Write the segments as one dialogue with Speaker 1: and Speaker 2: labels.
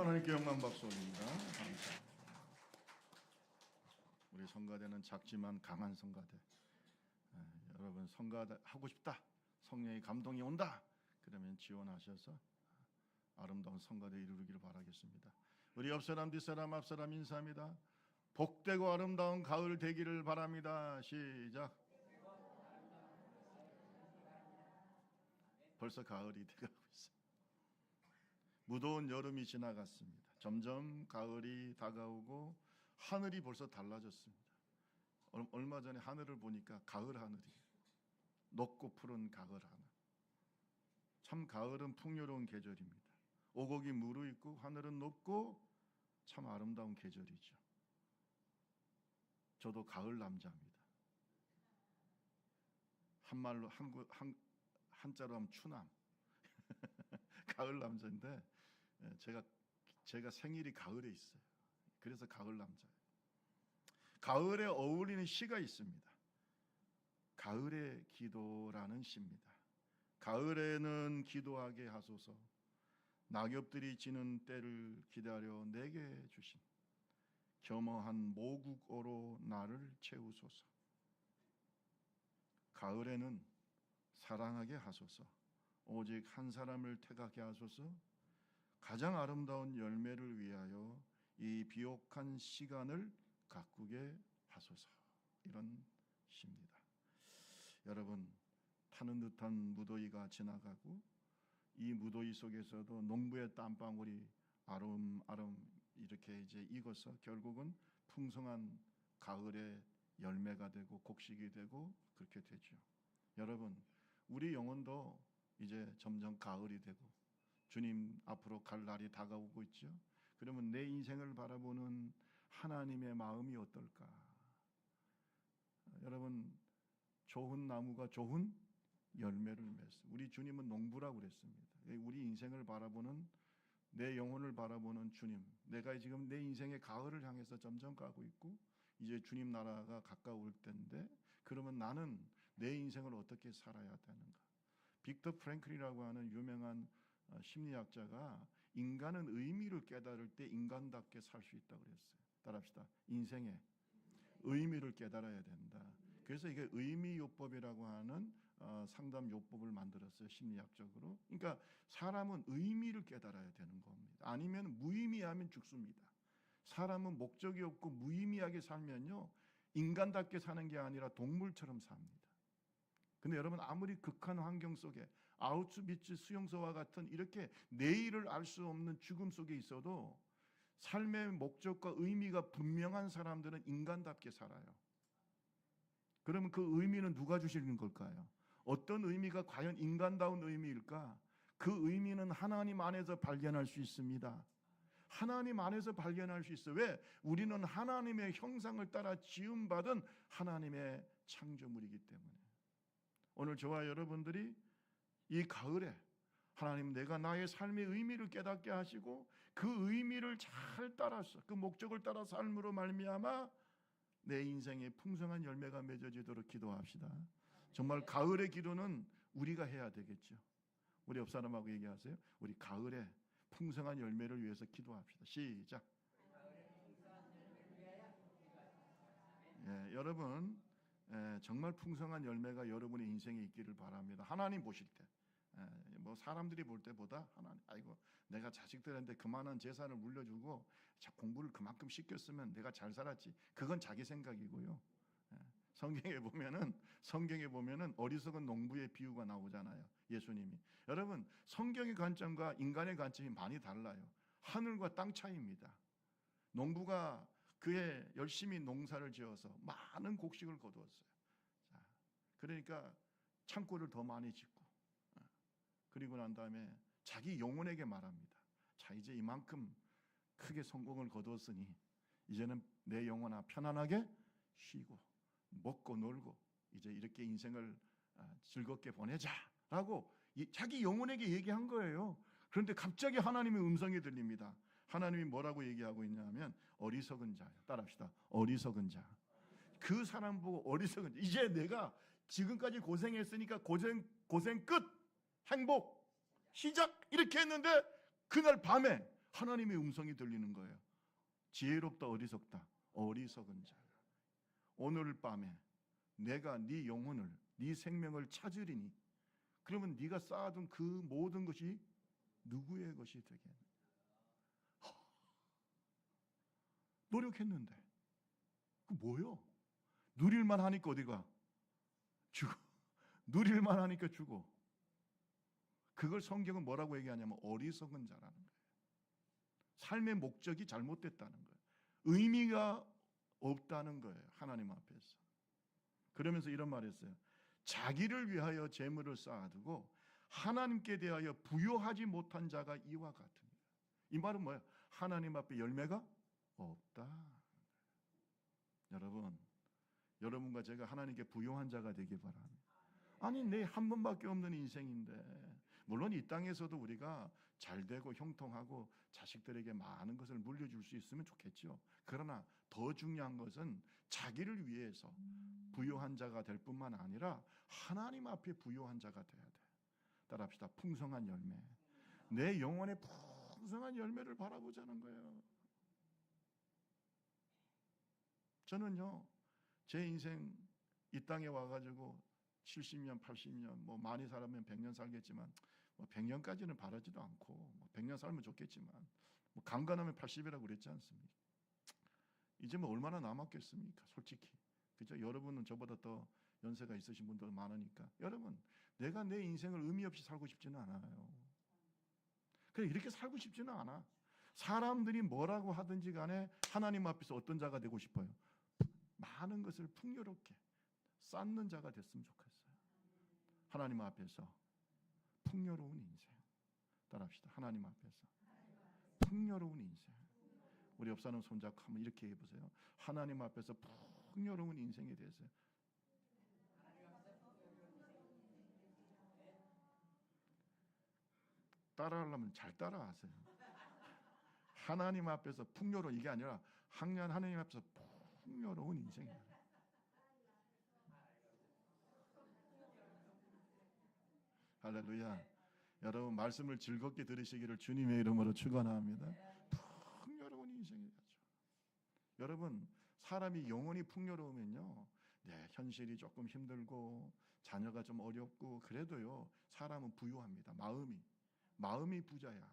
Speaker 1: 하나님께 영광 박수 올립니다. 감사합니다. 우리 성가대는 작지만 강한 성가대. 여러분 성가대 하고 싶다, 성령의 감동이 온다, 그러면 지원하셔서 아름다운 성가대 이루기를 바라겠습니다. 우리 옆사람 뒷사람 앞사람 인사합니다. 복되고 아름다운 가을 되기를 바랍니다. 시작. 벌써 가을이 돼가고 있어요. 무더운 여름이 지나갔습니다. 점점 가을이 다가오고 하늘이 벌써 달라졌습니다. 얼마 전에 하늘을 보니까 가을 하늘이에요. 높고 푸른 가을 하늘. 참 가을은 풍요로운 계절입니다. 오곡이 무르익고 하늘은 높고 참 아름다운 계절이죠. 저도 가을 남자입니다. 한말로 한자로 하면 추남. 가을 남자인데 제가 생일이 가을에 있어요. 그래서 가을 남자예요. 가을에 어울리는 시가 있습니다. 가을의 기도라는 시입니다. 가을에는 기도하게 하소서, 낙엽들이 지는 때를 기다려 내게 주신 겸허한 모국어로 나를 채우소서. 가을에는 사랑하게 하소서, 오직 한 사람을 택하게 하소서, 가장 아름다운 열매를 위하여 이 비옥한 시간을 가꾸게 하소서. 이런 시입니다. 여러분, 타는 듯한 무더위가 지나가고 이 무더위 속에서도 농부의 땀방울이 아름아름 이렇게 이제 익어서 결국은 풍성한 가을의 열매가 되고 곡식이 되고 그렇게 되죠. 여러분, 우리 영혼도 이제 점점 가을이 되고 주님 앞으로 갈 날이 다가오고 있죠. 그러면 내 인생을 바라보는 하나님의 마음이 어떨까? 여러분, 좋은 나무가 좋은 열매를 맺습니다. 우리 주님은 농부라고 그랬습니다. 우리 인생을 바라보는, 내 영혼을 바라보는 주님, 내가 지금 내 인생의 가을을 향해서 점점 가고 있고 이제 주님 나라가 가까울 때인데, 그러면 나는 내 인생을 어떻게 살아야 되는가? 빅터 프랭클이라고 하는 유명한 심리학자가 인간은 의미를 깨달을 때 인간답게 살 수 있다고 그랬어요. 따라합시다. 인생에 의미를 깨달아야 된다. 그래서 이게 의미요법이라고 하는 상담요법을 만들었어요, 심리학적으로. 그러니까 사람은 의미를 깨달아야 되는 겁니다. 아니면 무의미하면 죽습니다. 사람은 목적이 없고 무의미하게 살면요, 인간답게 사는 게 아니라 동물처럼 삽니다. 근데 여러분, 아무리 극한 환경 속에 아우슈비츠 수용소와 같은 이렇게 내일을 알 수 없는 죽음 속에 있어도 삶의 목적과 의미가 분명한 사람들은 인간답게 살아요. 그러면 그 의미는 누가 주시는 걸까요? 어떤 의미가 과연 인간다운 의미일까? 그 의미는 하나님 안에서 발견할 수 있습니다. 하나님 안에서 발견할 수 있어요. 왜? 우리는 하나님의 형상을 따라 지음받은 하나님의 창조물이기 때문에. 오늘 저와 여러분들이 이 가을에 하나님, 내가 나의 삶의 의미를 깨닫게 하시고 그 의미를 잘 따라서, 그 목적을 따라 삶으로 말미암아 내 인생에 풍성한 열매가 맺어지도록 기도합시다. 정말 가을의 기도는 우리가 해야 되겠죠. 우리 옆 사람하고 얘기하세요. 우리 가을에 풍성한 열매를 위해서 기도합시다. 시작. 여러분, 정말 풍성한 열매가 여러분의 인생에 있기를 바랍니다. 하나님 보실 때, 뭐 사람들이 볼 때보다 하나님, 아이고 내가 자식들한테 그만한 재산을 물려주고 공부를 그만큼 시켰으면 내가 잘 살았지, 그건 자기 생각이고요. 성경에 보면은 어리석은 농부의 비유가 나오잖아요, 예수님이. 여러분, 성경의 관점과 인간의 관점이 많이 달라요. 하늘과 땅 차이입니다. 농부가 그의 열심히 농사를 지어서 많은 곡식을 거두었어요. 자, 그러니까 창고를 더 많이 짓고, 그리고 난 다음에 자기 영혼에게 말합니다. 자, 이제 이만큼 크게 성공을 거두었으니 이제는 내 영혼아 편안하게 쉬고 먹고 놀고 이제 이렇게 인생을 즐겁게 보내자라고 자기 영혼에게 얘기한 거예요. 그런데 갑자기 하나님의 음성이 들립니다. 하나님이 뭐라고 얘기하고 있냐면 어리석은 자요. 따라합시다. 어리석은 자. 그 사람 보고 어리석은 자. 이제 내가 지금까지 고생했으니까 고생 끝, 행복 시작, 이렇게 했는데 그날 밤에 하나님의 음성이 들리는 거예요. 지혜롭다 어리석다. 어리석은 자야. 오늘 밤에 내가 네 영혼을, 네 생명을 찾으리니 그러면 네가 쌓아둔 그 모든 것이 누구의 것이 되겠느냐. 노력했는데 그 뭐요? 누릴만 하니까 어디가? 죽어. 누릴만 하니까 죽어. 그걸 성경은 뭐라고 얘기하냐면 어리석은 자라는 거예요. 삶의 목적이 잘못됐다는 거예요. 의미가 없다는 거예요. 하나님 앞에서. 그러면서 이런 말을 했어요. 자기를 위하여 재물을 쌓아두고 하나님께 대하여 부요하지 못한 자가 이와 같으니라. 이 말은 뭐예요? 하나님 앞에 열매가 없다. 여러분과 제가 하나님께 부요한 자가 되길 바랍니다. 아니 내 한 번밖에 없는 인생인데, 물론 이 땅에서도 우리가 잘되고 형통하고 자식들에게 많은 것을 물려줄 수 있으면 좋겠죠. 그러나 더 중요한 것은 자기를 위해서 부요한 자가 될 뿐만 아니라 하나님 앞에 부요한 자가 돼야 돼. 따라합시다. 풍성한 열매. 내 영혼의 풍성한 열매를 바라보자는 거예요. 저는요, 제 인생 이 땅에 와가지고 70년, 80년, 뭐 많이 살면 100년 살겠지만 뭐 100년까지는 바라지도 않고, 뭐 100년 살면 좋겠지만, 뭐 강건하면 80이라고 그랬지 않습니까? 이제 뭐 얼마나 남았겠습니까? 솔직히. 그죠? 여러분은 저보다 더 연세가 있으신 분들 많으니까. 여러분, 내가 내 인생을 의미 없이 살고 싶지는 않아요. 그래, 이렇게 살고 싶지는 않아. 사람들이 뭐라고 하든지 간에 하나님 앞에서 어떤 자가 되고 싶어요? 많은 것을 풍요롭게 쌓는 자가 됐으면 좋겠어요. 하나님 앞에서 풍요로운 인생. 따라합시다. 하나님 앞에서 풍요로운 인생. 우리 옆 사람 손잡고 한번 이렇게 해보세요. 하나님 앞에서 풍요로운 인생이 되세요. 따라하려면 잘 따라하세요. 하나님 앞에서 풍요로운, 이게 아니라 하나님 앞에서 풍요로운 인생이에요. 할렐루야. 여러분, 말씀을 즐겁게 들으시기를 주님의 이름으로 축원합니다. 풍요로운 인생이죠. 여러분, 사람이 영혼이 풍요로우면요, 네, 현실이 조금 힘들고 자녀가 좀 어렵고 그래도요, 사람은 부유합니다. 마음이 부자야.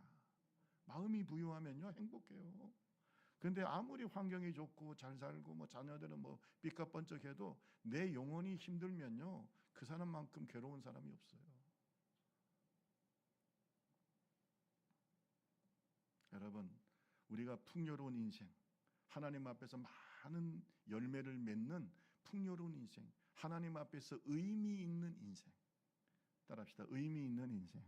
Speaker 1: 마음이 부유하면요, 행복해요. 근데 아무리 환경이 좋고 잘 살고 뭐 자녀들은 뭐 삐까뻔쩍해도 내 영혼이 힘들면요, 그 사람만큼 괴로운 사람이 없어요. 여러분, 우리가 풍요로운 인생, 하나님 앞에서 많은 열매를 맺는 풍요로운 인생, 하나님 앞에서 의미 있는 인생. 따라합시다. 의미 있는 인생.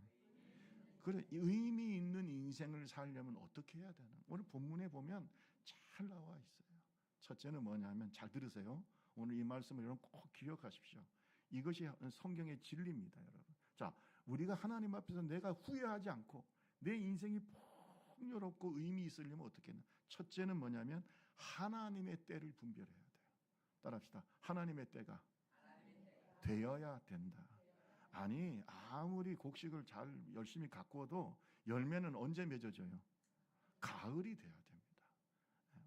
Speaker 1: 그래, 의미 있는 인생을 살려면 어떻게 해야 되나? 오늘 본문에 보면 잘 나와 있어요. 첫째는 뭐냐면, 잘 들으세요. 오늘 이 말씀을 여러분 꼭 기억하십시오. 이것이 성경의 진리입니다, 여러분. 자, 우리가 하나님 앞에서 내가 후회하지 않고 내 인생이 풍요롭고 의미 있으려면 어떻게 했나? 첫째는 뭐냐면 하나님의 때를 분별해야 돼요. 따라합시다. 하나님의 때가 되어야 된다. 아니, 아무리 곡식을 잘 열심히 가꾸어도 열매는 언제 맺어져요? 가을이 돼야 됩니다.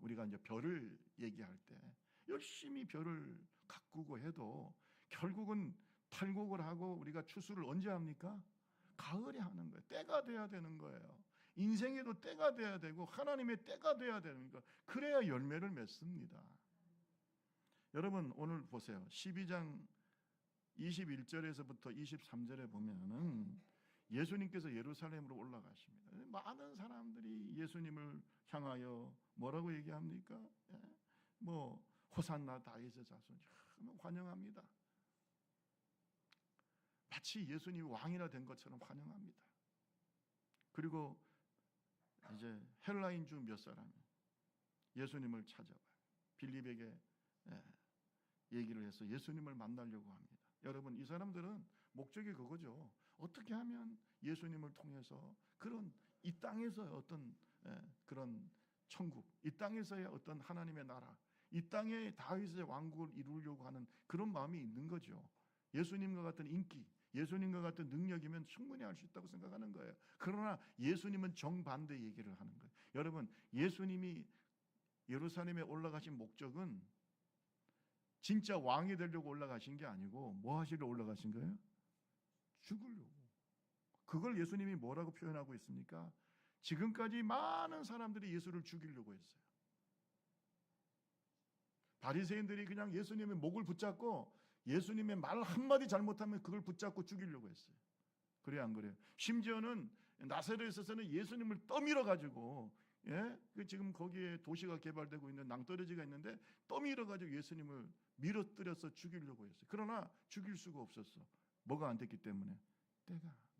Speaker 1: 우리가 이제 벼를 얘기할 때 열심히 벼를 가꾸고 해도 결국은 탈곡을 하고 우리가 추수를 언제 합니까? 가을에 하는 거예요. 때가 돼야 되는 거예요. 인생에도 때가 돼야 되고 하나님의 때가 돼야 되는 거. 그래야 열매를 맺습니다. 여러분, 오늘 보세요. 12장 21절에서부터 23절에 보면은 예수님께서 예루살렘으로 올라가십니다. 많은 사람들이 예수님을 향하여 뭐라고 얘기합니까? 뭐 호산나 다윗의 자손, 환영합니다. 마치 예수님이 왕이나 된 것처럼 환영합니다. 그리고 이제 헬라인주 몇 사람이 예수님을 찾아와요. 빌립에게 얘기를 해서 예수님을 만나려고 합니다. 여러분, 이 사람들은 목적이 그거죠. 어떻게 하면 예수님을 통해서 그런 이 땅에서의 어떤 그런 천국, 이 땅에서의 어떤 하나님의 나라, 이 땅에 다윗의 왕국을 이루려고 하는 그런 마음이 있는 거죠. 예수님과 같은 인기, 예수님과 같은 능력이면 충분히 할 수 있다고 생각하는 거예요. 그러나 예수님은 정반대 얘기를 하는 거예요. 여러분, 예수님이 예루살렘에 올라가신 목적은 진짜 왕이 되려고 올라가신 게 아니고 뭐 하시러 올라가신 거예요? 죽으려고. 그걸 예수님이 뭐라고 표현하고 있습니까? 지금까지 많은 사람들이 예수를 죽이려고 했어요. 바리새인들이 그냥 예수님의 목을 붙잡고 예수님의 말 한마디 잘못하면 그걸 붙잡고 죽이려고 했어요. 그래요, 안 그래요? 심지어는 나사렛에서는 예수님을 떠밀어 가지고, 예? 지금 거기에 도시가 개발되고 있는 낭떠러지가 있는데 떠밀어 가지고 예수님을 밀어뜨려서 죽이려고 했어요. 그러나 죽일 수가 없었어. 뭐가 안 됐기 때문에? 때가 안 됐어.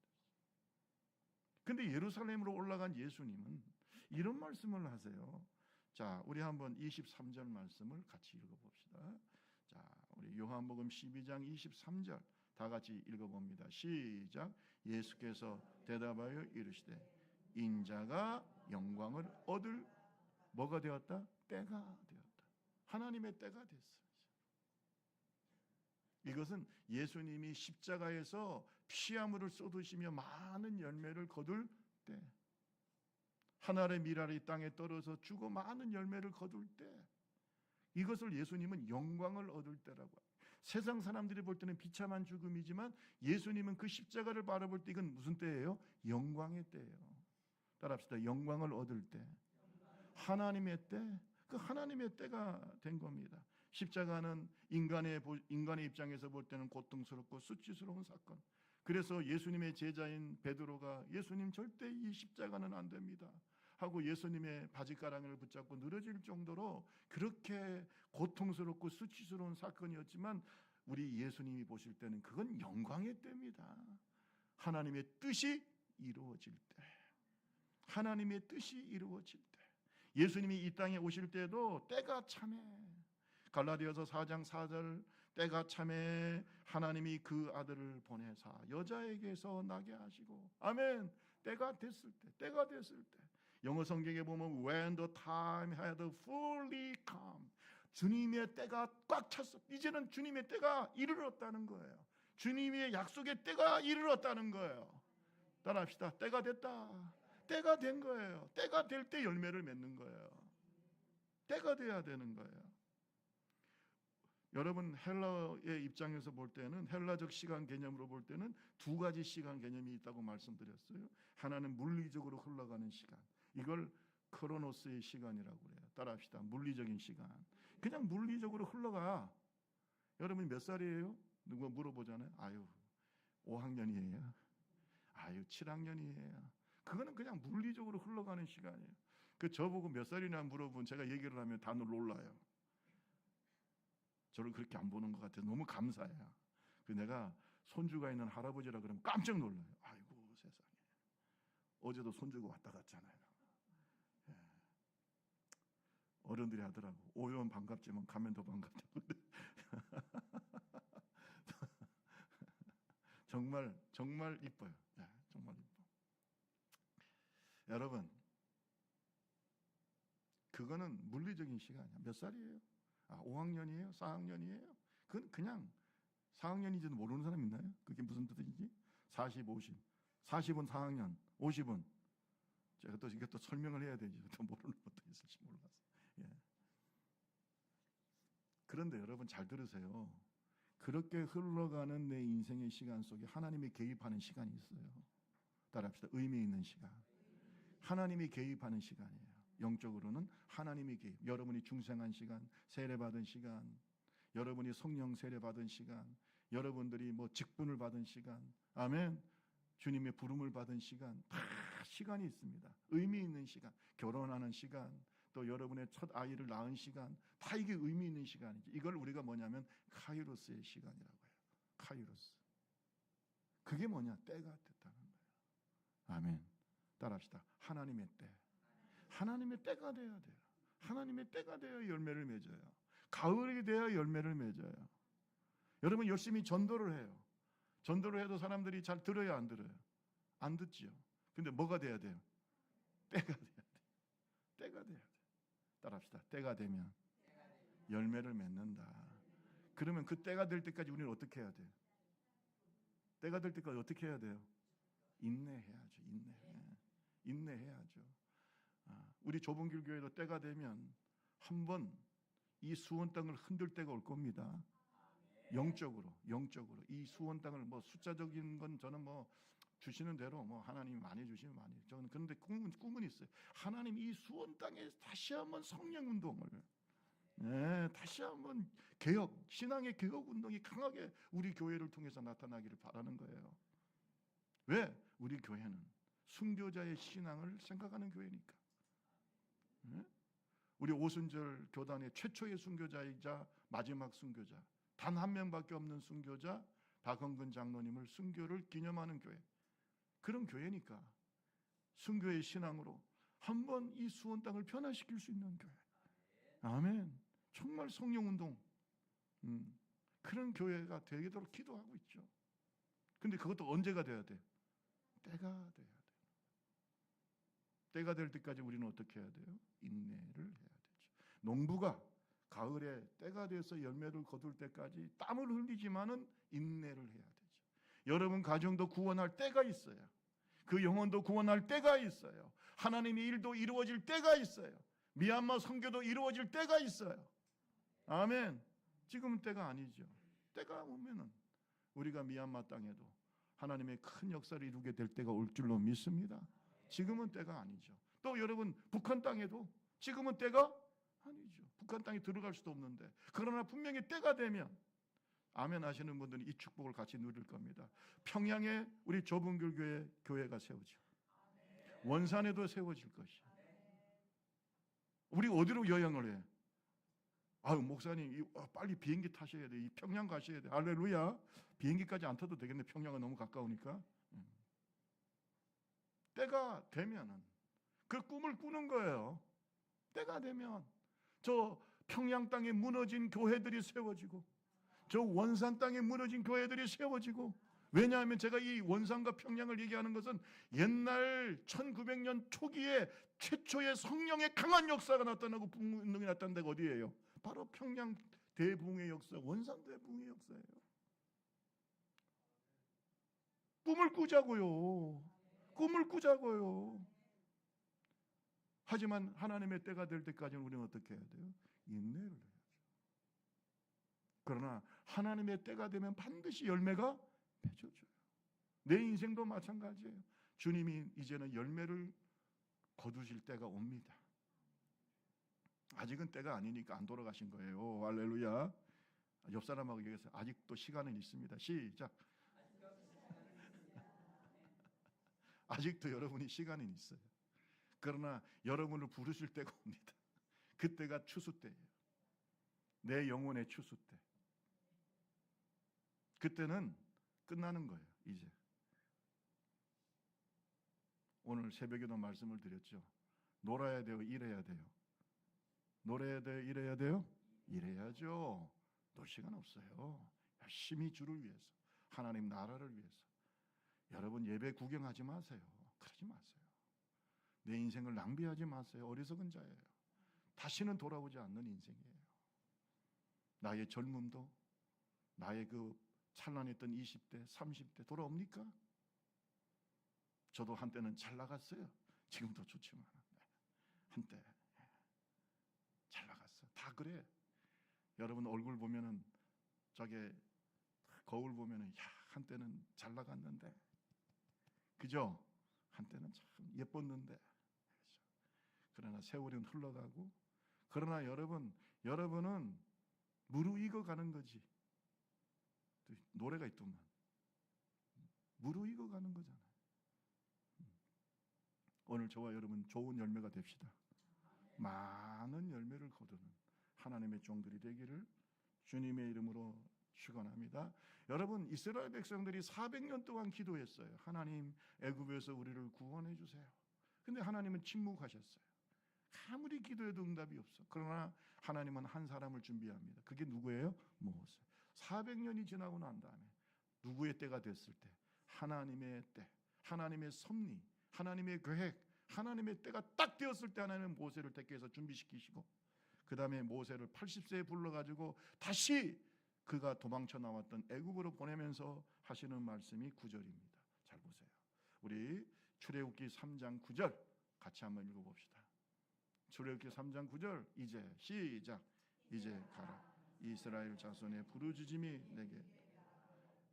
Speaker 1: 근데 예루살렘으로 올라간 예수님은 이런 말씀을 하세요. 자, 우리 한번 23절 말씀을 같이 읽어봅시다. 자, 우리 요한복음 12장 23절 다 같이 읽어봅니다. 시작. 예수께서 대답하여 이르시되 인자가 영광을 얻을 뭐가 되었다? 때가 되었다. 하나님의 때가 됐어요. 이것은 예수님이 십자가에서 피아물을 쏟으시며 많은 열매를 거둘 때, 하늘의 밀알이 땅에 떨어져 죽어 많은 열매를 거둘 때, 이것을 예수님은 영광을 얻을 때라고 해요. 세상 사람들이 볼 때는 비참한 죽음이지만 예수님은 그 십자가를 바라볼 때 이건 무슨 때예요? 영광의 때예요. 따라합시다. 영광을 얻을 때, 하나님의 때, 그 하나님의 때가 된 겁니다. 십자가는 인간의 입장에서 볼 때는 고통스럽고 수치스러운 사건. 그래서 예수님의 제자인 베드로가 예수님 절대 이 십자가는 안 됩니다 하고 예수님의 바지가랑을 붙잡고 늘어질 정도로 그렇게 고통스럽고 수치스러운 사건이었지만 우리 예수님이 보실 때는 그건 영광의 때입니다. 하나님의 뜻이 이루어질 때, 하나님의 뜻이 이루어질 때, 예수님이 이 땅에 오실 때도 때가 참해. 갈라디아서 4장 4절 때가 참해 하나님이 그 아들을 보내사 여자에게서 나게 하시고, 아멘. 때가 됐을 때, 때가 됐을 때. 영어 성경에 보면 when the time had fully come, 주님의 때가 꽉 찼어. 이제는 주님의 때가 이르렀다는 거예요. 주님의 약속의 때가 이르렀다는 거예요. 따라합시다. 때가 됐다. 때가 된 거예요. 때가 될 때 열매를 맺는 거예요. 때가 돼야 되는 거예요. 여러분, 헬라의 입장에서 볼 때는, 헬라적 시간 개념으로 볼 때는 두 가지 시간 개념이 있다고 말씀드렸어요. 하나는 물리적으로 흘러가는 시간, 이걸 크로노스의 시간이라고 그래요. 따라합시다. 물리적인 시간. 그냥 물리적으로 흘러가. 여러분 몇 살이에요? 누가 물어보잖아요. 아유 5학년이에요. 아유 7학년이에요. 그거는 그냥 물리적으로 흘러가는 시간이에요. 그 저보고 몇 살이냐 물어본 제가 얘기를 하면 다 놀라요. 저를 그렇게 안 보는 것 같아서 너무 감사해요. 그 내가 손주가 있는 할아버지라 그러면 깜짝 놀라요. 아이고 세상에. 어제도 손주가 왔다 갔잖아요. 예. 어른들이 하더라고. 오면 반갑지만 가면 더 반갑다고. 정말 이뻐요. 예, 정말 이뻐. 여러분, 그거는 물리적인 시간이야. 몇 살이에요? 5학년이에요? 4학년이에요? 그건 그냥 4학년인지도 모르는 사람 있나요? 그게 무슨 뜻인지? 40, 50. 40은 4학년, 50은 제가 또 이게 또 설명을 해야 되지. 또 모르는 것도 있을지 몰라서. 예. 그런데 여러분 잘 들으세요. 그렇게 흘러가는 내 인생의 시간 속에 하나님이 개입하는 시간이 있어요. 따라합시다. 의미 있는 시간. 하나님이 개입하는 시간이에요. 영적으로는 하나님이 개입. 여러분이 중생한 시간, 세례받은 시간, 여러분이 성령 세례받은 시간, 여러분들이 뭐 직분을 받은 시간, 아멘. 주님의 부름을 받은 시간, 다 시간이 있습니다. 의미 있는 시간, 결혼하는 시간, 또 여러분의 첫 아이를 낳은 시간, 다 이게 의미 있는 시간이죠. 이걸 우리가 뭐냐면 카이로스의 시간이라고 해요. 카이로스. 그게 뭐냐? 때가 됐다는 거예요. 아멘. 따라합시다. 하나님의 때. 하나님의 때가 돼야 돼요. 하나님의 때가 되어 열매를 맺어요. 가을이 되어 열매를 맺어요. 여러분 열심히 전도를 해요. 전도를 해도 사람들이 잘 들어요, 안 들어요? 안 듣지요. 근데 뭐가 돼야 돼요? 때가 돼야 돼요. 때가 돼야 돼요. 따라합시다. 때가 되면 열매를 맺는다. 그러면 그 때가 될 때까지 우리는 어떻게 해야 돼요? 때가 될 때까지 어떻게 해야 돼요? 인내해야죠. 인내해야죠. 우리 좁은 길 교회도 때가 되면 한번 이 수원 땅을 흔들 때가 올 겁니다. 영적으로 이 수원 땅을 뭐 숫자적인 건 저는 뭐 주시는 대로 뭐 하나님이 많이 주시면 많이. 저는 그런데 꿈은 있어요. 하나님 이 수원 땅에 다시 한번 성령 운동을, 다시 한번 신앙의 개혁 운동이 강하게 우리 교회를 통해서 나타나기를 바라는 거예요. 왜? 우리 교회는 순교자의 신앙을 생각하는 교회니까. 우리 오순절 교단의 최초의 순교자이자 마지막 순교자, 단 한 명밖에 없는 순교자 박헌근 장로님을 순교를 기념하는 교회, 그런 교회니까 순교의 신앙으로 한번 이 수원 땅을 변화시킬 수 있는 교회. 아멘. 정말 성령운동, 그런 교회가 되도록 기도하고 있죠. 근데 그것도 언제가 돼야 돼? 때가 돼야 돼. 때가 될 때까지 우리는 어떻게 해야 돼요? 인내를 해야 되죠. 농부가 가을에 때가 돼서 열매를 거둘 때까지 땀을 흘리지만은 인내를 해야 되죠. 여러분 가정도 구원할 때가 있어요. 그 영혼도 구원할 때가 있어요. 하나님의 일도 이루어질 때가 있어요. 미얀마 선교도 이루어질 때가 있어요. 아멘. 지금은 때가 아니죠. 때가 오면은 우리가 미얀마 땅에도 하나님의 큰 역사를 이루게 될 때가 올 줄로 믿습니다. 지금은 때가 아니죠. 또 여러분 북한 땅에도 지금은 때가 아니죠. 북한 땅에 들어갈 수도 없는데, 그러나 분명히 때가 되면 아멘 하시는 분들은 이 축복을 같이 누릴 겁니다. 평양에 우리 좁은 길 교회가 세워지고 원산에도 세워질 것이. 우리 어디로 여행을 해? 아유 목사님 빨리 비행기 타셔야 돼. 이 평양 가셔야 돼. 할렐루야. 비행기까지 안 타도 되겠네. 평양은 너무 가까우니까. 때가 되면은 그 꿈을 꾸는 거예요. 때가 되면 저 평양 땅에 무너진 교회들이 세워지고, 저 원산 땅에 무너진 교회들이 세워지고. 왜냐하면 제가 이 원산과 평양을 얘기하는 것은 옛날 1900년 초기에 최초의 성령의 강한 역사가 나타나고 운동이 나타난 데가 어디예요? 바로 평양 대붕의 역사, 원산 대붕의 역사예요. 꿈을 꾸자고요. 꿈을 꾸자고요. 하지만 하나님의 때가 될 때까지는 우리는 어떻게 해야 돼요? 인내를 해야죠. 그러나 하나님의 때가 되면 반드시 열매가 맺어져요. 내 인생도 마찬가지예요. 주님이 이제는 열매를 거두실 때가 옵니다. 아직은 때가 아니니까 안 돌아가신 거예요. 할렐루야. 옆 사람하고 얘기해서 아직도 시간은 있습니다. 시작. 아직도 여러분이 시간은 있어요. 그러나 여러분을 부르실 때가 옵니다. 그때가 추수 때예요. 내 영혼의 추수 때. 그때는 끝나는 거예요. 이제 오늘 새벽에도 말씀을 드렸죠. 놀아야 돼요? 일해야 돼요? 놀아야 돼요? 일해야 돼요? 일해야죠. 놀 시간 없어요. 열심히 주를 위해서, 하나님 나라를 위해서. 여러분 예배 구경하지 마세요. 그러지 마세요. 내 인생을 낭비하지 마세요. 어리석은 자예요. 다시는 돌아오지 않는 인생이에요. 나의 젊음도, 나의 그 찬란했던 20대, 30대 돌아옵니까? 저도 한때는 잘 나갔어요. 지금도 좋지만 한때 잘 나갔어. 다 그래. 여러분 얼굴 보면은 저게 거울 보면은 야 한때는 잘 나갔는데, 그죠? 한때는 참 예뻤는데. 그러나 세월은 흘러가고, 그러나 여러분은 무르익어 가는 거지. 노래가 있더만 무르익어 가는 거잖아요. 오늘 저와 여러분 좋은 열매가 됩시다. 많은 열매를 거두는 하나님의 종들이 되기를 주님의 이름으로 축원합니다. 여러분 이스라엘 백성들이 400년 동안 기도했어요. 하나님 애굽에서 우리를 구원해 주세요. 근데 하나님은 침묵하셨어요. 아무리 기도해도 응답이 없어. 그러나 하나님은 한 사람을 준비합니다. 그게 누구예요? 모세. 400년이 지나고 난 다음에 누구의 때가 됐을 때, 하나님의 때, 하나님의 섭리, 하나님의 계획, 하나님의 때가 딱 되었을 때 하나님은 모세를 택해서 준비시키시고, 그 다음에 모세를 80세에 불러가지고 다시 그가 도망쳐 나왔던 애굽으로 보내면서 하시는 말씀이 9절입니다. 잘 보세요. 우리 출애굽기 3장 9절 같이 한번 읽어봅시다. 출애굽기 3장 9절 이제 시작. 이제 가라. 이스라엘 자손의 부르짖음이 내게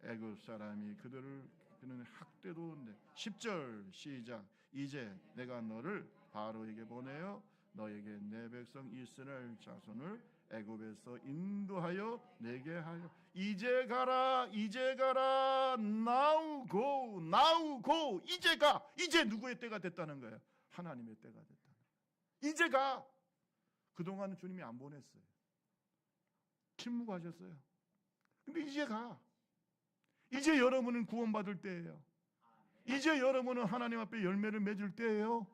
Speaker 1: 애굽 사람이 그들을 그는 학대도 10절 시작. 이제 내가 너를 바로에게 보내어 너에게 내 백성 이스라엘 자손을 애굽에서 인도하여 내게 하여. 이제 가라. 이제 가라. Now go. Now go. 이제 가. 이제 누구의 때가 됐다는 거예요? 하나님의 때가 됐다는 거예요. 이제 가. 그동안은 주님이 안 보냈어요. 침묵하셨어요. 근데 이제 가. 이제 여러분은 구원받을 때예요. 이제 여러분은 하나님 앞에 열매를 맺을 때예요.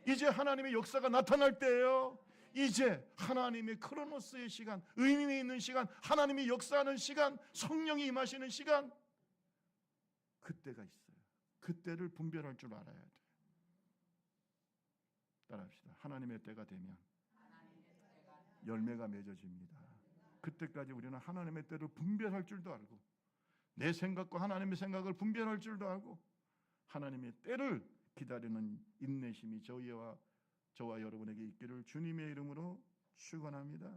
Speaker 1: 이제 하나님의 역사가 나타날 때예요. 이제 하나님의 크로노스의 시간, 의미 있는 시간, 하나님이 역사하는 시간, 성령이 임하시는 시간, 그때가 있어요. 그때를 분별할 줄 알아야 돼요. 따라합시다. 하나님의 때가 되면 열매가 맺어집니다. 그때까지 우리는 하나님의 때를 분별할 줄도 알고, 내 생각과 하나님의 생각을 분별할 줄도 알고, 하나님의 때를 기다리는 인내심이 저와 여러분에게 있기를 주님의 이름으로 축원합니다.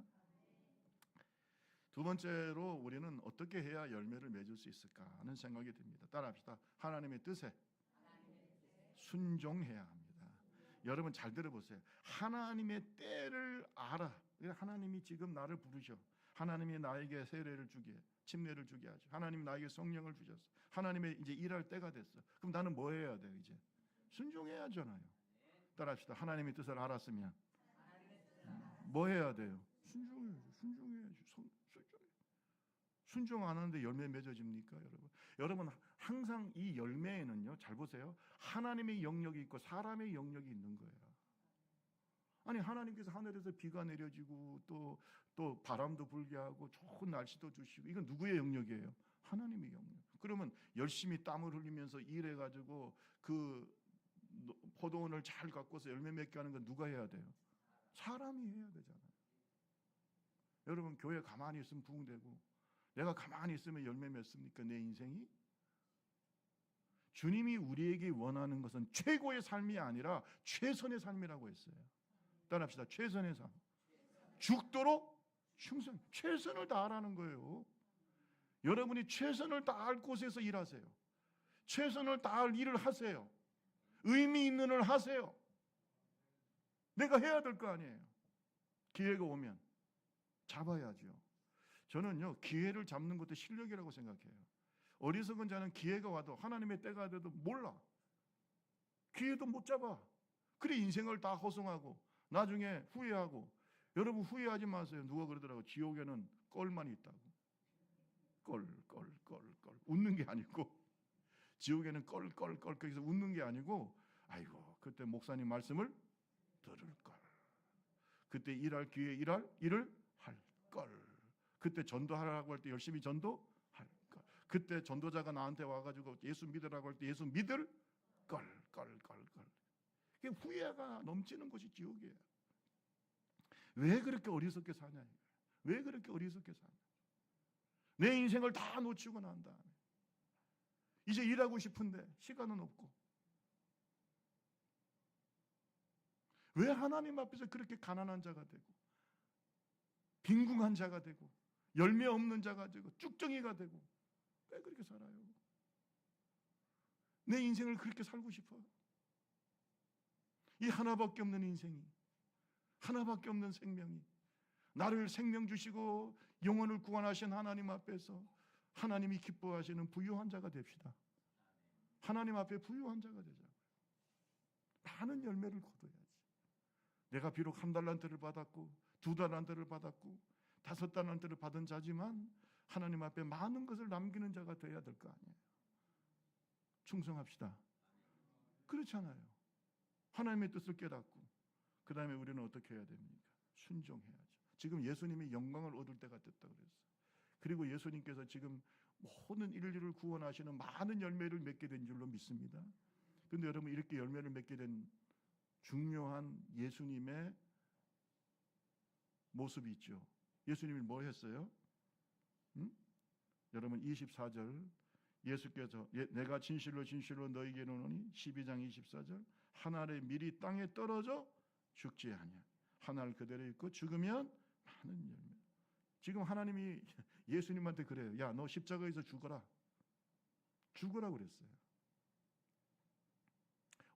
Speaker 1: 두 번째로 우리는 어떻게 해야 열매를 맺을 수 있을까 하는 생각이 듭니다. 따라합시다. 하나님의 뜻에 순종해야 합니다. 여러분 잘 들어보세요. 하나님의 때를 알아. 하나님이 지금 나를 부르셔. 하나님이 나에게 세례를 주게, 침례를 주게 하죠. 하나님 나에게 성령을 주셨어. 하나님의 이제 일할 때가 됐어. 그럼 나는 뭐 해야 돼요? 이제 순종해야 하잖아요. 따라합시다. 하나님의 뜻을 알았으면 뭐 해야 돼요? 순종해야죠. 순종 안 하는데 열매 맺어집니까, 여러분? 여러분 항상 이 열매에는요, 잘 보세요. 하나님의 영역이 있고 사람의 영역이 있는 거예요. 아니 하나님께서 하늘에서 비가 내려지고 또 바람도 불게 하고 좋은 날씨도 주시고, 이건 누구의 영역이에요? 하나님의 영역. 그러면 열심히 땀을 흘리면서 일해가지고 그 포도원을 잘 가꿔서 열매 맺게 하는 건 누가 해야 돼요? 사람이 해야 되잖아요. 여러분 교회 가만히 있으면 부흥되고, 내가 가만히 있으면 열매 맺습니까? 내 인생이? 주님이 우리에게 원하는 것은 최고의 삶이 아니라 최선의 삶이라고 했어요. 따라합시다. 최선의 삶. 죽도록 충성. 최선을 다하라는 거예요. 여러분이 최선을 다할 곳에서 일하세요. 최선을 다할 일을 하세요. 의미 있는 일을 하세요. 내가 해야 될 거 아니에요. 기회가 오면 잡아야죠. 저는요, 기회를 잡는 것도 실력이라고 생각해요. 어리석은 자는 기회가 와도, 하나님의 때가 돼도 몰라. 기회도 못 잡아. 그래 인생을 다 허송하고 나중에 후회하고. 여러분 후회하지 마세요. 누가 그러더라고. 지옥에는 껄만 있다고. 껄. 웃는 게 아니고, 지옥에는 껄. 거기서 웃는 게 아니고, 아이고 그때 목사님 말씀을 들을 걸. 그때 일할 기회 일을 할 걸. 그때 전도하라고 할 때 열심히 전도할 걸. 그때 전도자가 나한테 와가지고 예수 믿으라고 할 때 예수 믿을 걸. 그게 후회가 넘치는 곳이 지옥이에요. 왜 그렇게 어리석게 사냐? 왜 그렇게 어리석게 사냐? 내 인생을 다 놓치고 난 다음에 이제 일하고 싶은데 시간은 없고, 왜 하나님 앞에서 그렇게 가난한 자가 되고 빈궁한 자가 되고 열매 없는 자가 되고 쭉정이가 되고, 왜 그렇게 살아요? 내 인생을 그렇게 살고 싶어요. 이 하나밖에 없는 인생이, 하나밖에 없는 생명이, 나를 생명 주시고 영혼을 구원하신 하나님 앞에서 하나님이 기뻐하시는 부유한 자가 됩시다. 하나님 앞에 부유한 자가 되자고요. 많은 열매를 거둬야지. 내가 비록 1달란트를 받았고 2달란트를 받았고 5달란트를 받은 자지만 하나님 앞에 많은 것을 남기는 자가 되어야 될 거 아니에요. 충성합시다. 그렇잖아요. 하나님의 뜻을 깨닫고 그 다음에 우리는 어떻게 해야 됩니까? 순종해야죠. 지금 예수님이 영광을 얻을 때가 됐다고 그랬어요. 그리고 예수님께서 지금 모든 인류를 구원하시는 많은 열매를 맺게 된 줄로 믿습니다. 그런데 여러분 이렇게 열매를 맺게 된 중요한 예수님의 모습이 있죠. 예수님이 뭐 했어요? 여러분 24절 예수께서 내가 진실로 진실로 너희에게 이르노니 12장 24절 한 알의 밀이 땅에 떨어져 죽지 아니야. 한 알 그대로 있고 죽으면 많은 열매. 지금 하나님이 예수님한테 그래요. 야, 너 십자가에서 죽어라. 죽으라고 그랬어요.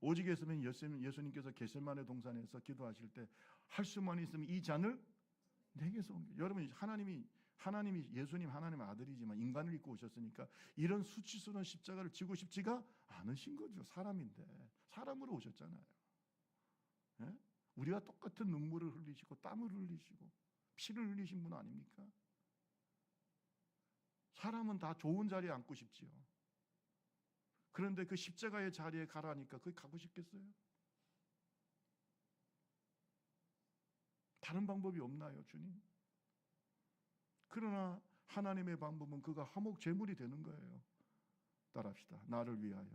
Speaker 1: 오직 했으면 예수님께서 겟세마네 동산에서 기도하실 때 할 수만 있으면 이 잔을 내게서 옮겨. 여러분, 하나님이 예수님 하나님의 아들이지만 인간을 입고 오셨으니까 이런 수치스러운 십자가를 지고 싶지가 않으신 거죠. 사람인데 사람으로 오셨잖아요. 예? 우리와 똑같은 눈물을 흘리시고 땀을 흘리시고 피를 흘리신 분 아닙니까? 사람은 다 좋은 자리에 앉고 싶지요. 그런데 그 십자가의 자리에 가라니까 거기 가고 싶겠어요? 다른 방법이 없나요, 주님? 그러나 하나님의 방법은 그가 화목 제물이 되는 거예요. 따라합시다. 나를 위하여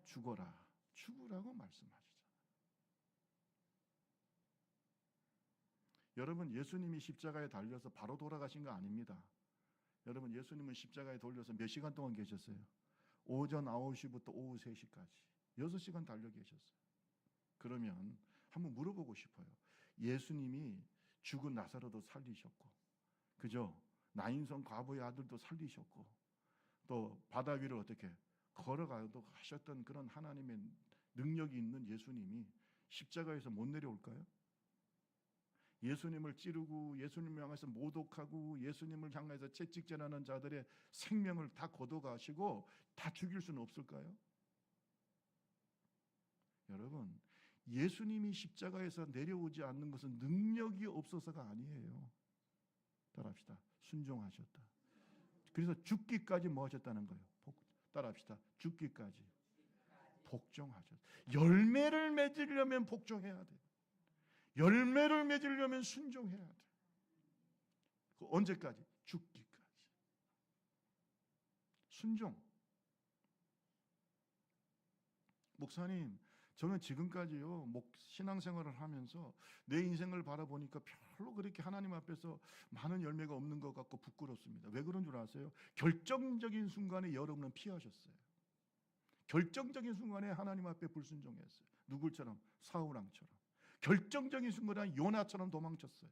Speaker 1: 죽어라. 죽으라고 말씀하시잖아요. 여러분, 예수님이 십자가에 달려서 바로 돌아가신 거 아닙니다. 여러분, 예수님은 십자가에 돌려서 몇 시간 동안 계셨어요? 오전 9시부터 오후 3시까지 6시간 달려 계셨어요. 그러면 한번 물어보고 싶어요. 예수님이 죽은 나사로도 살리셨고, 그죠? 나인성 과부의 아들도 살리셨고, 또 바다 위를 어떻게 걸어가도 하셨던 그런 하나님의 능력이 있는 예수님이 십자가에서 못 내려올까요? 예수님을 찌르고 예수님을 향해서 모독하고 예수님을 향해서 채찍질하는 자들의 생명을 다 걷어가시고 다 죽일 수는 없을까요? 여러분, 예수님이 십자가에서 내려오지 않는 것은 능력이 없어서가 아니에요. 따라합시다. 순종하셨다. 그래서 죽기까지 뭐 하셨다는 거예요? 따라합시다. 죽기까지 복종하셨다. 열매를 맺으려면 복종해야 돼요. 열매를 맺으려면 순종해야 돼. 그 언제까지? 죽기까지. 순종. 목사님, 저는 지금까지요 신앙생활을 하면서 내 인생을 바라보니까 별로 그렇게 하나님 앞에서 많은 열매가 없는 것 같고 부끄럽습니다. 왜 그런 줄 아세요? 결정적인 순간에 여러분은 피하셨어요. 결정적인 순간에 하나님 앞에 불순종했어요. 누굴처럼? 사울왕처럼. 결정적인 순간에 요나처럼 도망쳤어요.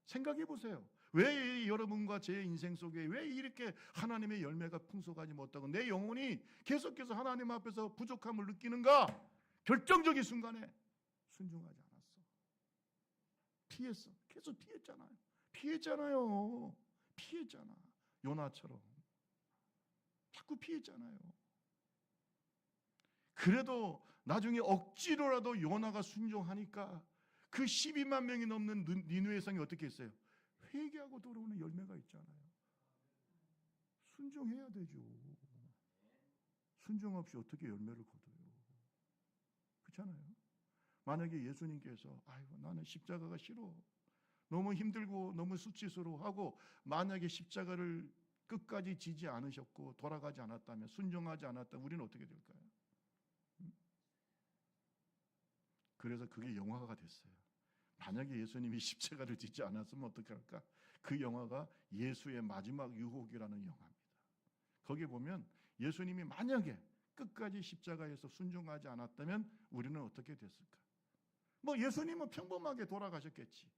Speaker 1: 생각해 보세요. 왜 여러분과 제 인생 속에 왜 이렇게 하나님의 열매가 풍성하지 못하고 내 영혼이 계속해서 하나님 앞에서 부족함을 느끼는가? 결정적인 순간에 순종하지 않았어. 피했어. 계속 피했잖아요. 피했잖아. 요나처럼 자꾸 피했잖아요. 그래도 나중에 억지로라도 요나가 순종하니까 그 12만 명이 넘는 니느웨 성이 어떻게 했어요? 회개하고 돌아오는 열매가 있잖아요. 순종해야 되죠. 순종 없이 어떻게 열매를 거둬요? 그렇잖아요. 만약에 예수님께서 아이고 나는 십자가가 싫어, 너무 힘들고 너무 수치스러워하고 만약에 십자가를 끝까지 지지 않으셨고 돌아가지 않았다면, 순종하지 않았다면 우리는 어떻게 될까요? 그래서 그게 영화가 됐어요. 만약에 예수님이 십자가를 지지 않았으면 어떻게 할까? 그 영화가 예수의 마지막 유혹이라는 영화입니다. 거기 보면 예수님이 만약에 끝까지 십자가에서 순종하지 않았다면 우리는 어떻게 됐을까? 뭐 예수님은 평범하게 돌아가셨겠지.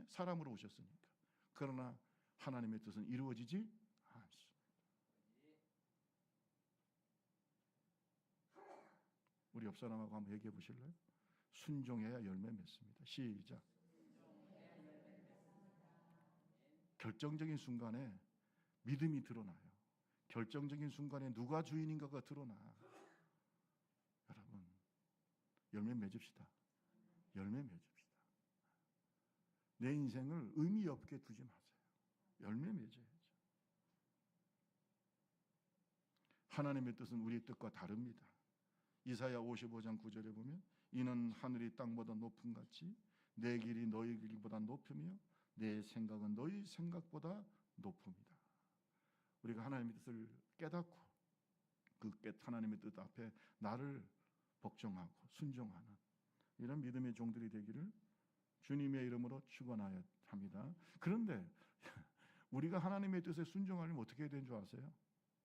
Speaker 1: 사람으로 오셨으니까. 그러나 하나님의 뜻은 이루어지지 않습니다. 우리 옆 사람하고 한번 얘기해 보실래요? 순종해야 열매 맺습니다. 시작. 결정적인 순간에 믿음이 드러나요. 결정적인 순간에 누가 주인인가가 드러나. 여러분, 열매 맺읍시다. 열매 맺읍시다. 내 인생을 의미 없게 두지 마세요. 열매 맺어야죠. 하나님의 뜻은 우리의 뜻과 다릅니다. 이사야 55장 9절에 보면 이는 하늘이 땅보다 높음 같이 내 길이 너희 길보다 높으며 내 생각은 너희 생각보다 높음이다. 우리가 하나님의 뜻을 깨닫고 그 하나님의 뜻 앞에 나를 복종하고 순종하는 이런 믿음의 종들이 되기를 주님의 이름으로 축원하여 합니다. 그런데 우리가 하나님의 뜻에 순종하려면 어떻게 해야 되는 줄 아세요?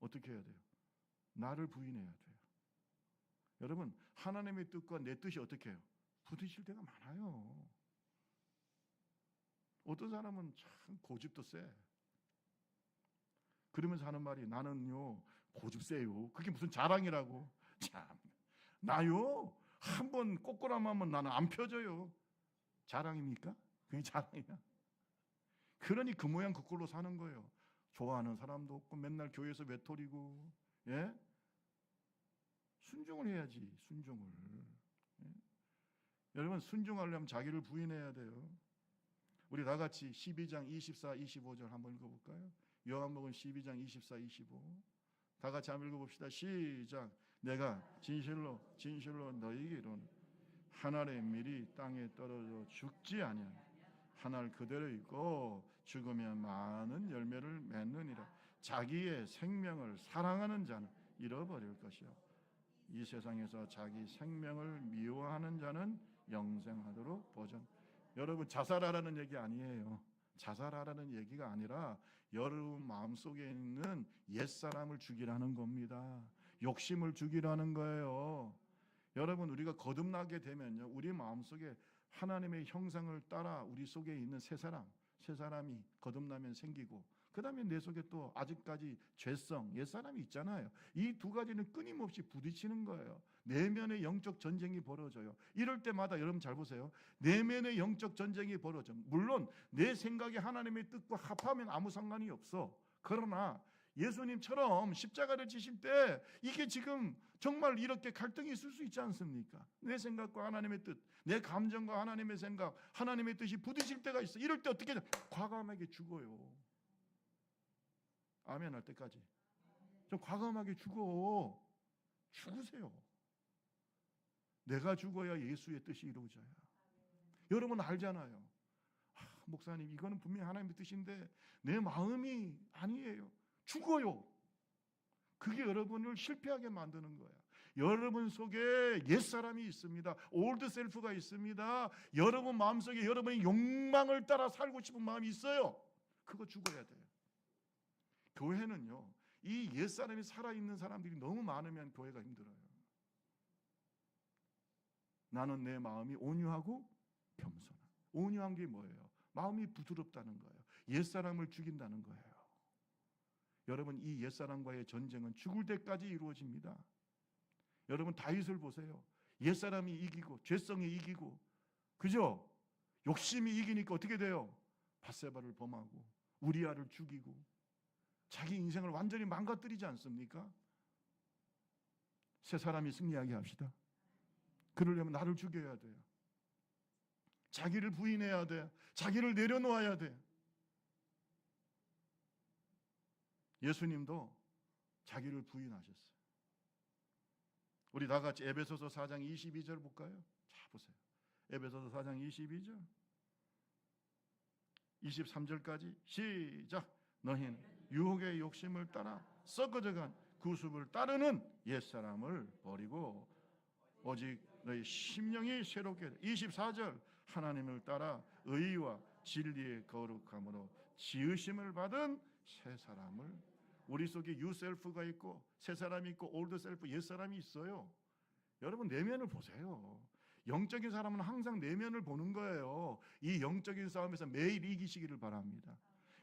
Speaker 1: 어떻게 해야 돼요? 나를 부인해야 돼요. 여러분, 하나님의 뜻과 내 뜻이 어떻게 해요? 부딪힐 때가 많아요. 어떤 사람은 참 고집도 세. 그러면서 하는 말이 나는요 고집 세요. 그게 무슨 자랑이라고. 참, 나요 한번 꼬꾸라하면 나는 안 펴져요. 자랑입니까? 그게 자랑이야. 그러니 그 모양 그 꼴로 사는 거예요. 좋아하는 사람도 없고 맨날 교회에서 외톨이고. 예? 순종을 해야지. 순종을. 예? 여러분, 순종하려면 자기를 부인해야 돼요. 우리 다 같이 12장 24, 25절 한번 읽어볼까요? 요한복음 12장 24, 25. 다 같이 한번 읽어봅시다. 시작. 내가 진실로 진실로 너희에게 이르노니 한 알의 밀이 땅에 떨어져 죽지 아니하니 한 알 그대로 있고 죽으면 많은 열매를 맺느니라. 자기의 생명을 사랑하는 자는 잃어버릴 것이요 이 세상에서 자기 생명을 미워하는 자는 영생하도록 보전. 여러분, 자살하라는 얘기 아니에요. 자살하라는 얘기가 아니라 여러분 마음속에 있는 옛사람을 죽이라는 겁니다. 욕심을 죽이라는 거예요. 여러분, 우리가 거듭나게 되면요, 우리 마음속에 하나님의 형상을 따라 우리 속에 있는 새 사람이 거듭나면 생기고, 그 다음에 내 속에 또 아직까지 죄성, 옛사람이 있잖아요. 이 두 가지는 끊임없이 부딪히는 거예요. 내면의 영적 전쟁이 벌어져요. 이럴 때마다 여러분 잘 보세요. 내면의 영적 전쟁이 벌어져. 물론 내 생각이 하나님의 뜻과 합하면 아무 상관이 없어. 그러나 예수님처럼 십자가를 지실 때 이게 지금 정말 이렇게 갈등이 있을 수 있지 않습니까? 내 생각과 하나님의 뜻, 내 감정과 하나님의 생각, 하나님의 뜻이 부딪힐 때가 있어. 이럴 때 어떻게 과감하게 죽어요. 아멘 할 때까지 좀 과감하게 죽으세요. 내가 죽어야 예수의 뜻이 이루어져요. 여러분 알잖아요. 목사님, 이거는 분명히 하나님의 뜻인데 내 마음이 아니에요. 죽어요. 그게 여러분을 실패하게 만드는 거야. 여러분 속에 옛사람이 있습니다. 올드 셀프가 있습니다. 여러분 마음속에 여러분의 욕망을 따라 살고 싶은 마음이 있어요. 그거 죽어야 돼요. 교회는요, 이 옛사람이 살아있는 사람들이 너무 많으면 교회가 힘들어요. 나는 내 마음이 온유하고 겸손한. 온유한 게 뭐예요? 마음이 부드럽다는 거예요. 옛사람을 죽인다는 거예요. 여러분, 이 옛사람과의 전쟁은 죽을 때까지 이루어집니다. 여러분, 다윗을 보세요. 옛사람이 이기고 죄성이 이기고, 그죠? 욕심이 이기니까 어떻게 돼요? 밧세바를 범하고 우리아를 죽이고 자기 인생을 완전히 망가뜨리지 않습니까? 새 사람이 승리하게 합시다. 그러려면 나를 죽여야 돼요. 자기를 부인해야 돼. 자기를 내려놓아야 돼. 예수님도 자기를 부인하셨어요. 우리 다 같이 에베소서 4장 22절 볼까요? 자, 보세요. 에베소서 4장 22절 23절까지 시작. 너희는 유혹의 욕심을 따라 썩어져간 구습을 따르는 옛사람을 버리고 오직 너희 심령이 새롭게 24절 하나님을 따라 의와 진리의 거룩함으로 지으심을 받은 새 사람을. 우리 속에 뉴 셀프가 있고 새 사람이 있고 올드 셀프, 옛 사람이 있어요. 여러분 내면을 보세요. 영적인 사람은 항상 내면을 보는 거예요. 이 영적인 싸움에서 매일 이기시기를 바랍니다.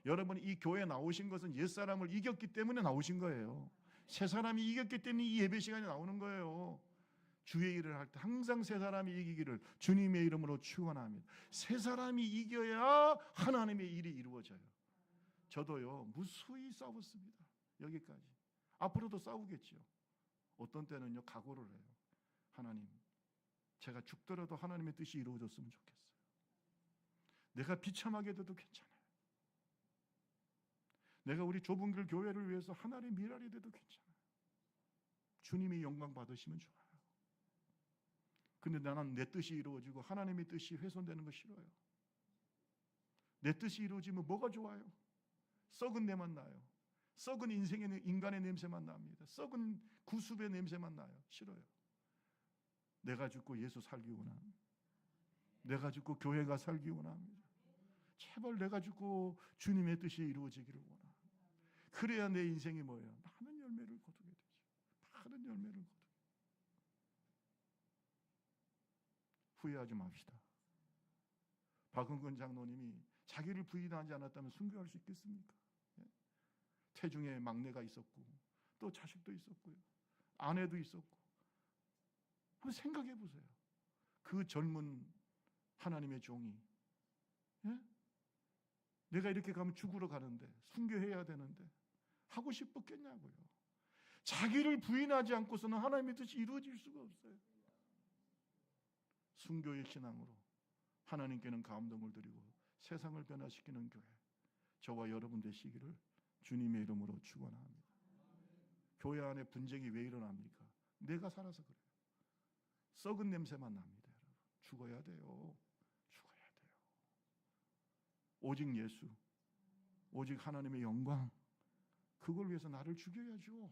Speaker 1: 여러분, 이 교회에 나오신 것은 옛 사람을 이겼기 때문에 나오신 거예요. 새 사람이 이겼기 때문에 이 예배 시간에 나오는 거예요. 주의 일을 할 때 항상 새 사람이 이기기를 주님의 이름으로 축원합니다. 새 사람이 이겨야 하나님의 일이 이루어져요. 저도요 무수히 싸웠습니다. 여기까지. 앞으로도 싸우겠죠. 어떤 때는요 각오를 해요. 하나님, 제가 죽더라도 하나님의 뜻이 이루어졌으면 좋겠어요. 내가 비참하게 돼도 괜찮아요. 내가 우리 좁은 길 교회를 위해서 하나님의 미랄이 돼도 괜찮아요. 주님이 영광 받으시면 좋아요. 근데 나는 내 뜻이 이루어지고 하나님의 뜻이 훼손되는 거 싫어요. 내 뜻이 이루어지면 뭐가 좋아요? 썩은 내만 나요. 썩은 인간의 냄새만 납니다. 썩은 구습의 냄새만 나요. 싫어요. 내가 죽고 예수 살기 원합니다. 내가 죽고 교회가 살기 원합니다. 제발 내가 죽고 주님의 뜻이 이루어지기를 원합니다. 그래야 내 인생이 뭐예요? 많은 열매를 거두. 후회하지 맙시다. 박흥근 장로님이 자기를 부인하지 않았다면 순교할 수 있겠습니까? 태중에 막내가 있었고 또 자식도 있었고요. 아내도 있었고. 한번 생각해 보세요. 그 젊은 하나님의 종이 내가 이렇게 가면 죽으러 가는데 순교해야 되는데 하고 싶었겠냐고요. 자기를 부인하지 않고서는 하나님의 뜻이 이루어질 수가 없어요. 순교의 신앙으로 하나님께는 감동을 드리고 세상을 변화시키는 교회, 저와 여러분 되시기를 주님의 이름으로 축원합니다. 교회 안에 분쟁이 왜 일어납니까? 내가 살아서 그래요. 썩은 냄새만 납니다. 여러분, 죽어야 돼요. 죽어야 돼요. 오직 예수, 오직 하나님의 영광, 그걸 위해서 나를 죽여야죠.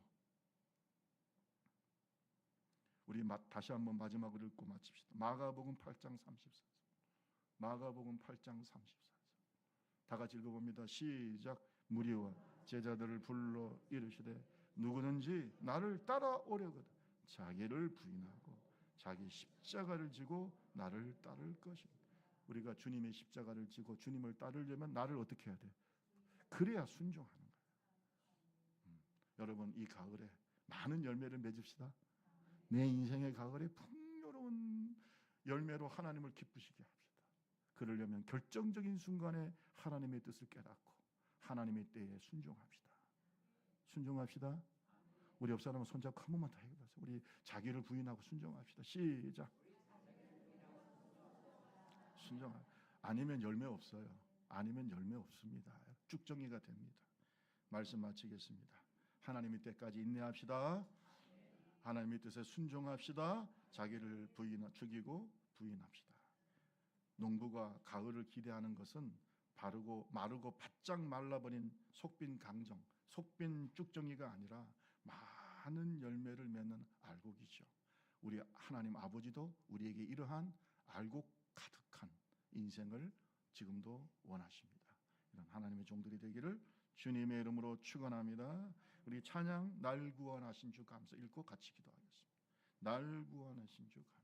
Speaker 1: 우리 다시 한번 마지막으로 읽고 마칩시다. 마가복음 8장 34절. 마가복음 8장 34절. 다 같이 읽어봅니다. 시작. 무리와 제자들을 불러 이르시되 누구든지 나를 따라오려거든 자기를 부인하고 자기 십자가를 지고 나를 따를 것입니다. 우리가 주님의 십자가를 지고 주님을 따르려면 나를 어떻게 해야 돼? 그래야 순종하는 거예요. 여러분, 이 가을에 많은 열매를 맺읍시다. 내 인생의 가을에 풍요로운 열매로 하나님을 기쁘시게 합시다. 그러려면 결정적인 순간에 하나님의 뜻을 깨닫고 하나님의 때에 순종합시다. 순종합시다. 우리 옆 사람은 손잡고 한 번만 더 해보세요. 우리 자기를 부인하고 순종합시다. 시작. 순종. 아니면 열매 없어요. 아니면 열매 없습니다. 쭉정이가 됩니다. 말씀 마치겠습니다. 하나님의 때까지 인내합시다. 하나님의 뜻에 순종합시다. 자기를 죽이고 부인합시다. 농부가 가을을 기대하는 것은 마르고 바짝 말라버린 속빈 강정, 속빈 쭉정이가 아니라 많은 열매를 맺는 알곡이죠. 우리 하나님 아버지도 우리에게 이러한 알곡 가득한 인생을 지금도 원하십니다. 이런 하나님의 종들이 되기를 주님의 이름으로 축원합니다. 우리 찬양 날 구원하신 주 감사 읽고 같이 기도하겠습니다. 날 구원하신 주 감사.